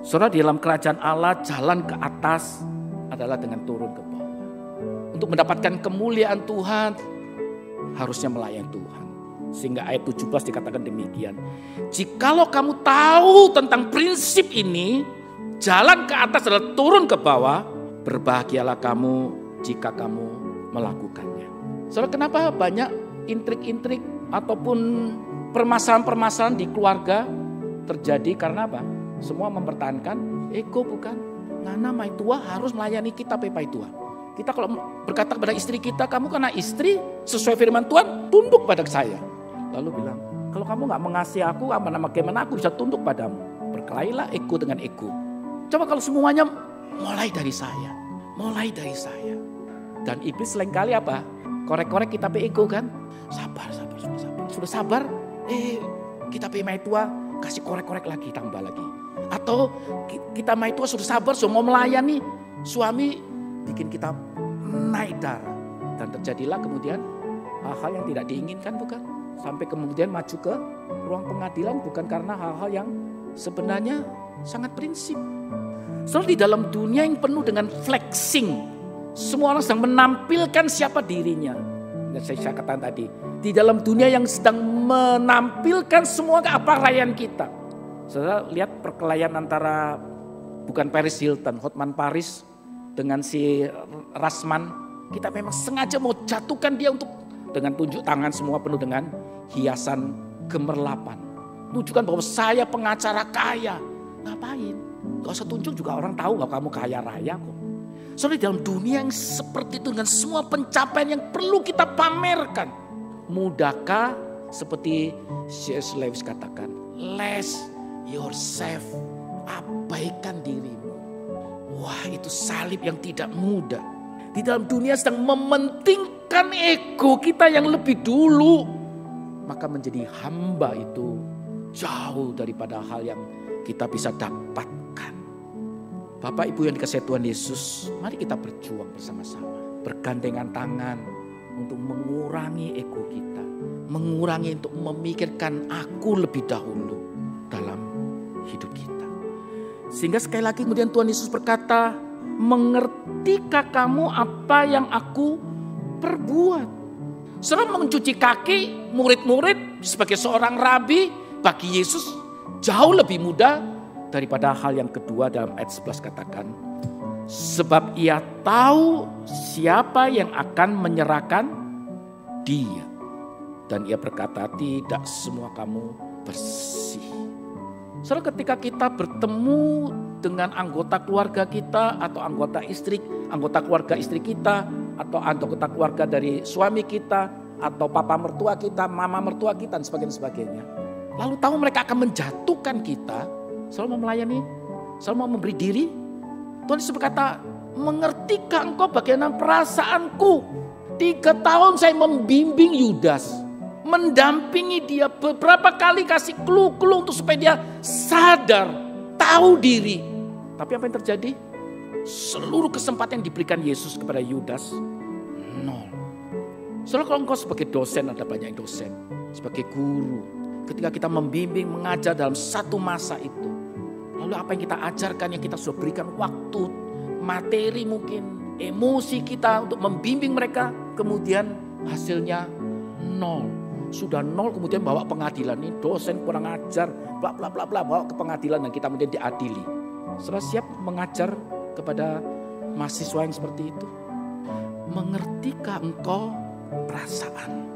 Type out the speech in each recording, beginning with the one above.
Saudara, di dalam kerajaan Allah jalan ke atas adalah dengan turun ke bawah. Untuk mendapatkan kemuliaan Tuhan harusnya melayani Tuhan. Sehingga ayat 17 dikatakan demikian. Jikalau kamu tahu tentang prinsip ini, jalan ke atas adalah turun ke bawah, berbahagialah kamu jika kamu melakukannya. Saudara, kenapa banyak intrik-intrik ataupun permasalahan-permasalahan di keluarga terjadi? Karena apa? Semua mempertahankan ego, bukan? Ngana mai tua harus melayani kita pepai tua. Kita kalau berkata kepada istri kita, kamu karena istri sesuai firman Tuhan, tunduk pada saya. Lalu bilang, kalau kamu gak mengasihi aku, bagaimana aku bisa tunduk padamu? Berkelailah ego dengan ego. Coba kalau semuanya mulai dari saya. Mulai dari saya. Dan iblis seringkali apa? Korek-korek kita pe ego kan? Sabar. Sudah sabar, kita pe mai tua, kasih korek-korek lagi, tambah lagi. Atau kita mai tua sudah sabar, sudah mau melayani, suami bikin kita naik darah. Dan terjadilah kemudian hal-hal yang tidak diinginkan, bukan? Sampai kemudian maju ke ruang pengadilan bukan karena hal-hal yang sebenarnya sangat prinsip. Soalnya di dalam dunia yang penuh dengan flexing, semua orang sedang menampilkan siapa dirinya. Dan saya katakan tadi, di dalam dunia yang sedang menampilkan semua keaparaian kita. Saudara lihat perkelahian antara bukan Paris Hilton, Hotman Paris dengan si Rasman. Kita memang sengaja mau jatuhkan dia untuk dengan tunjuk tangan semua penuh dengan hiasan gemerlapan. Tunjukkan bahwa saya pengacara kaya. Ngapain? Gak usah tunjuk juga orang tahu bahwa kamu kaya raya kok. Soalnya dalam dunia yang seperti itu dengan semua pencapaian yang perlu kita pamerkan. Mudahkah seperti C.S. Lewis katakan, less yourself, abaikan dirimu. Wah, itu salib yang tidak mudah. Di dalam dunia sedang mementingkan ego kita yang lebih dulu. Maka menjadi hamba itu jauh daripada hal yang kita bisa dapatkan. Bapak Ibu yang dikasihi Tuhan Yesus, mari kita berjuang bersama-sama. Bergandengan tangan untuk mengurangi ego kita. Mengurangi untuk memikirkan aku lebih dahulu dalam hidup kita. Sehingga sekali lagi kemudian Tuhan Yesus berkata, mengertikah kamu apa yang aku perbuat? Saudara, mencuci kaki murid-murid sebagai seorang rabi bagi Yesus jauh lebih mudah daripada hal yang kedua. Dalam ayat 11 katakan, sebab ia tahu siapa yang akan menyerahkan dia. Dan ia berkata, tidak semua kamu bersih. Saudara, ketika kita bertemu dengan anggota keluarga kita atau anggota keluarga istri kita atau anggota keluarga dari suami kita atau papa mertua kita, mama mertua kita dan sebagainya. Lalu tahu mereka akan menjatuhkan kita, selalu mau melayani, selalu mau memberi diri. Tuhan Yesus berkata, mengertikah engkau bagaimana perasaanku? 3 tahun saya membimbing Yudas. Mendampingi dia beberapa kali, kasih clue-clue untuk supaya dia sadar, tahu diri. Tapi apa yang terjadi? Seluruh kesempatan yang diberikan Yesus kepada Yudas, nol. Soalnya kalau engkau sebagai dosen, ada banyak dosen, sebagai guru, ketika kita membimbing, mengajar dalam satu masa itu, lalu apa yang kita ajarkan, yang kita sudah berikan waktu, materi mungkin, emosi kita untuk membimbing mereka, kemudian hasilnya nol. Sudah nol, kemudian bawa pengadilan, ini dosen kurang ajar, bla bla bla bla, bawa ke pengadilan dan kita kemudian diadili. Saudara siap mengajar kepada mahasiswa yang seperti itu? Mengertikah engkau perasaan?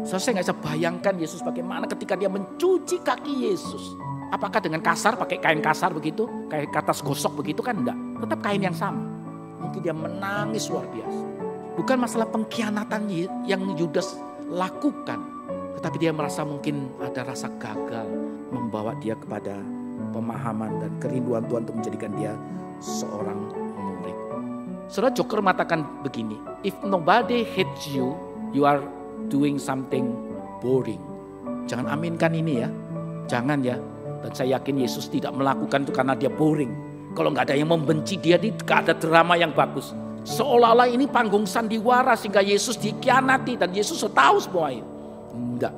Saya nggak bisa bayangkan Yesus bagaimana ketika dia mencuci kaki Yesus. Apakah dengan kasar, pakai kain kasar begitu, kain kertas gosok begitu kan? Enggak, tetap kain yang sama. Mungkin dia menangis luar biasa. Bukan masalah pengkhianatan yang Yudas lakukan. Tetapi dia merasa mungkin ada rasa gagal membawa dia kepada pemahaman dan kerinduan Tuhan untuk menjadikan dia seorang murid. Saudara, Joker mengatakan begini, if nobody hates you, you are doing something boring. Jangan aminkan ini ya, jangan ya. Dan saya yakin Yesus tidak melakukan itu karena dia boring. Kalau nggak ada yang membenci dia, nggak ada drama yang bagus. Seolah-olah ini panggung sandiwara sehingga Yesus dikhianati dan Yesus tahu semua itu. Enggak.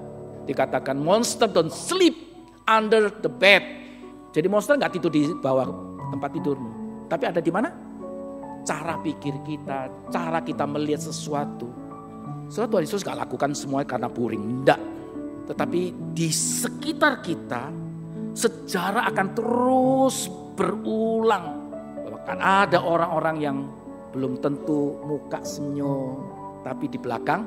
Dikatakan monster don't sleep under the bed. Jadi monster nggak tidur di bawah tempat tidurmu. Tapi ada di mana? Cara pikir kita, cara kita melihat sesuatu. Tuhan Yesus gak lakukan semuanya karena boring, enggak. Tetapi di sekitar kita, sejarah akan terus berulang. Bahkan ada orang-orang yang belum tentu muka senyum, tapi di belakang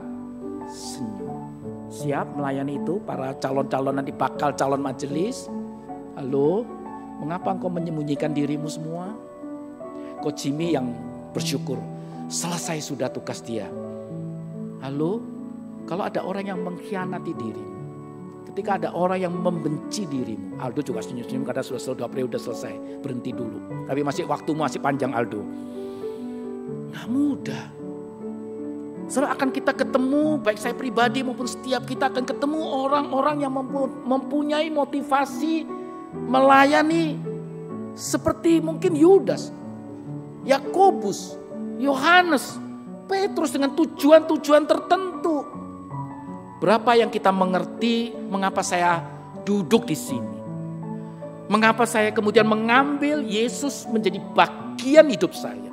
senyum. Siap melayani itu para calon-calon nanti bakal calon majelis. Halo, mengapa engkau menyembunyikan dirimu semua? Coach Jimmy yang bersyukur, selesai sudah tugas dia. Halo, kalau ada orang yang mengkhianati dirimu, ketika ada orang yang membenci dirimu, Aldo juga senyum-senyum karena sudah 2 periode selesai, berhenti dulu. Tapi waktumu masih panjang Aldo. Nggak mudah. Saudara, akan kita ketemu, baik saya pribadi maupun setiap kita akan ketemu orang-orang yang mempunyai motivasi melayani seperti mungkin Yudas, Yakobus, Yohanes, Petrus dengan tujuan-tujuan tertentu. Berapa yang kita mengerti mengapa saya duduk di sini? Mengapa saya kemudian mengambil Yesus menjadi bagian hidup saya?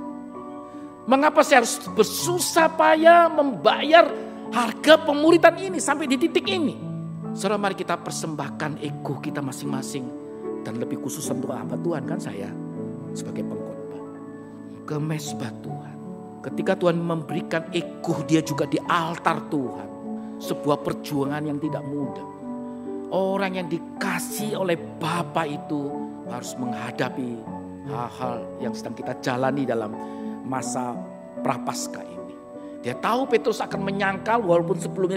Mengapa saya harus bersusah payah membayar harga pemuritan ini sampai di titik ini? Saudara, mari kita persembahkan ego kita masing-masing. Dan lebih khusus untuk apa Tuhan? Kan saya sebagai pengkhotbah ke mezbah Tuhan. Ketika Tuhan memberikan ego dia juga di altar Tuhan. Sebuah perjuangan yang tidak mudah. Orang yang dikasih oleh Bapa itu harus menghadapi hal-hal yang sedang kita jalani dalam masa prapaskah ini. Dia tahu Petrus akan menyangkal walaupun sebelumnya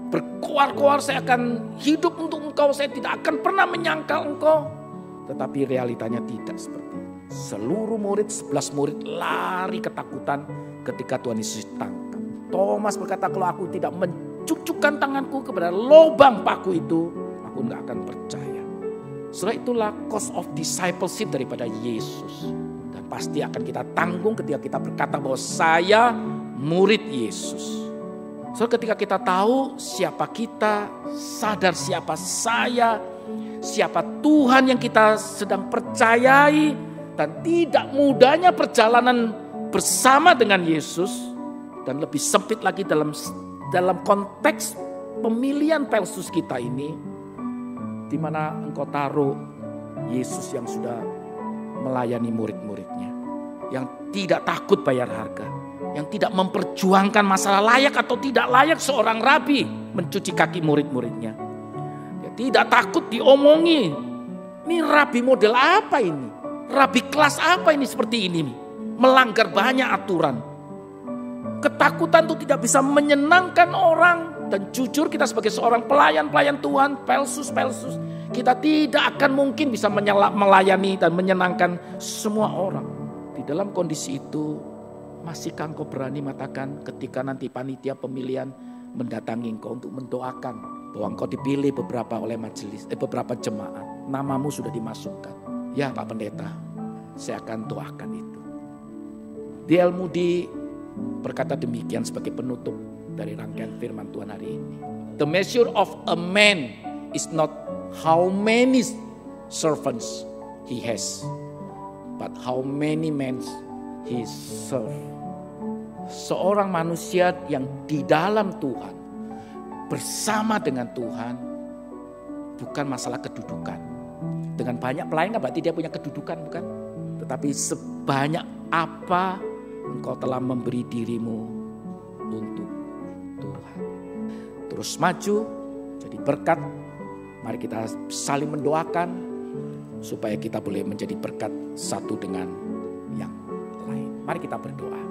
berkoar-koar, saya akan hidup untuk engkau, saya tidak akan pernah menyangkal engkau. Tetapi realitanya tidak seperti itu. Seluruh murid, 11 murid lari ketakutan ketika Tuhan Yesus tangkap. Thomas berkata, kalau aku tidak mencucukkan tanganku kepada lubang paku itu, aku tidak akan percaya. Setelah itulah cost of discipleship daripada Yesus. Dan pasti akan kita tanggung ketika kita berkata bahwa saya murid Yesus. Ketika kita tahu siapa kita, sadar siapa saya, siapa Tuhan yang kita sedang percayai, dan tidak mudahnya perjalanan bersama dengan Yesus, dan lebih sempit lagi dalam konteks pemilihan Pelsus kita ini, di mana engkau taruh Yesus yang sudah melayani murid-muridnya, yang tidak takut bayar harga, yang tidak memperjuangkan masalah layak atau tidak layak seorang rabi mencuci kaki murid-muridnya. Dia tidak takut diomongi, ini rabi model apa ini? Rabi kelas apa ini seperti ini? Melanggar banyak aturan. Ketakutan itu tidak bisa menyenangkan orang. Dan jujur kita sebagai seorang pelayan Tuhan, Pelsus, kita tidak akan mungkin bisa melayani dan menyenangkan semua orang. Di dalam kondisi itu, masihkah engkau berani mengatakan ketika nanti panitia pemilihan mendatangi engkau untuk mendoakan bahwa engkau dipilih beberapa jemaat, namamu sudah dimasukkan. Ya Pak Pendeta, saya akan doakan itu. D.L. Moody berkata demikian sebagai penutup dari rangkaian firman Tuhan hari ini. The measure of a man is not how many servants he has, but how many men he serve. Seorang manusia yang di dalam Tuhan, bersama dengan Tuhan, bukan masalah kedudukan. Dengan banyak pelayan kan berarti dia punya kedudukan, bukan? Tetapi sebanyak apa engkau telah memberi dirimu untuk Tuhan. Terus maju, jadi berkat. Mari kita saling mendoakan supaya kita boleh menjadi berkat satu dengan yang lain. Mari kita berdoa.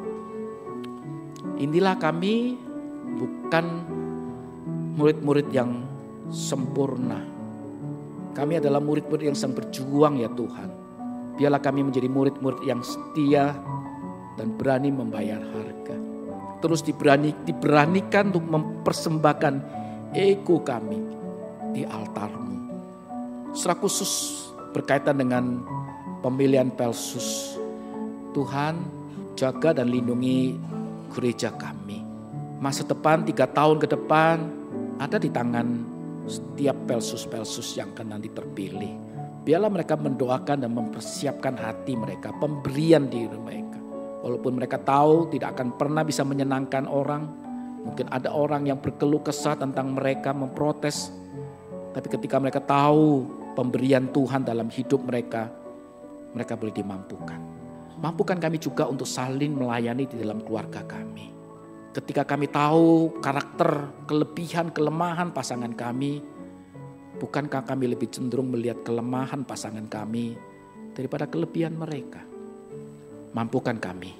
Inilah kami bukan murid-murid yang sempurna. Kami adalah murid-murid yang sedang berjuang ya Tuhan. Biarlah kami menjadi murid-murid yang setia dan berani membayar harga. Terus diberanikan untuk mempersembahkan ego kami di altar-Mu. Secara khusus berkaitan dengan pemilihan Pelsus. Tuhan, jaga dan lindungi gereja kami. Masa depan 3 tahun ke depan ada di tangan setiap Pelsus-Pelsus yang akan nanti terpilih. Biarlah mereka mendoakan dan mempersiapkan hati mereka, pemberian diri mereka. Walaupun mereka tahu tidak akan pernah bisa menyenangkan orang. Mungkin ada orang yang berkeluh kesah tentang mereka, memprotes. Tapi ketika mereka tahu pemberian Tuhan dalam hidup mereka, mereka boleh dimampukan. Mampukan kami juga untuk saling melayani di dalam keluarga kami. Ketika kami tahu karakter, kelebihan, kelemahan pasangan kami, bukankah kami lebih cenderung melihat kelemahan pasangan kami daripada kelebihan mereka? Mampukan kami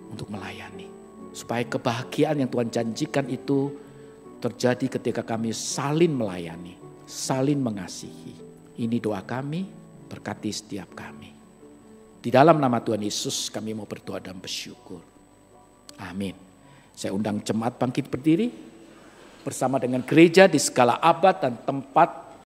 untuk melayani. Supaya kebahagiaan yang Tuhan janjikan itu terjadi ketika kami saling melayani, saling mengasihi. Ini doa kami, berkati setiap kami. Di dalam nama Tuhan Yesus kami mau berdoa dan bersyukur. Amin. Saya undang jemaat bangkit berdiri bersama dengan gereja di segala abad dan tempat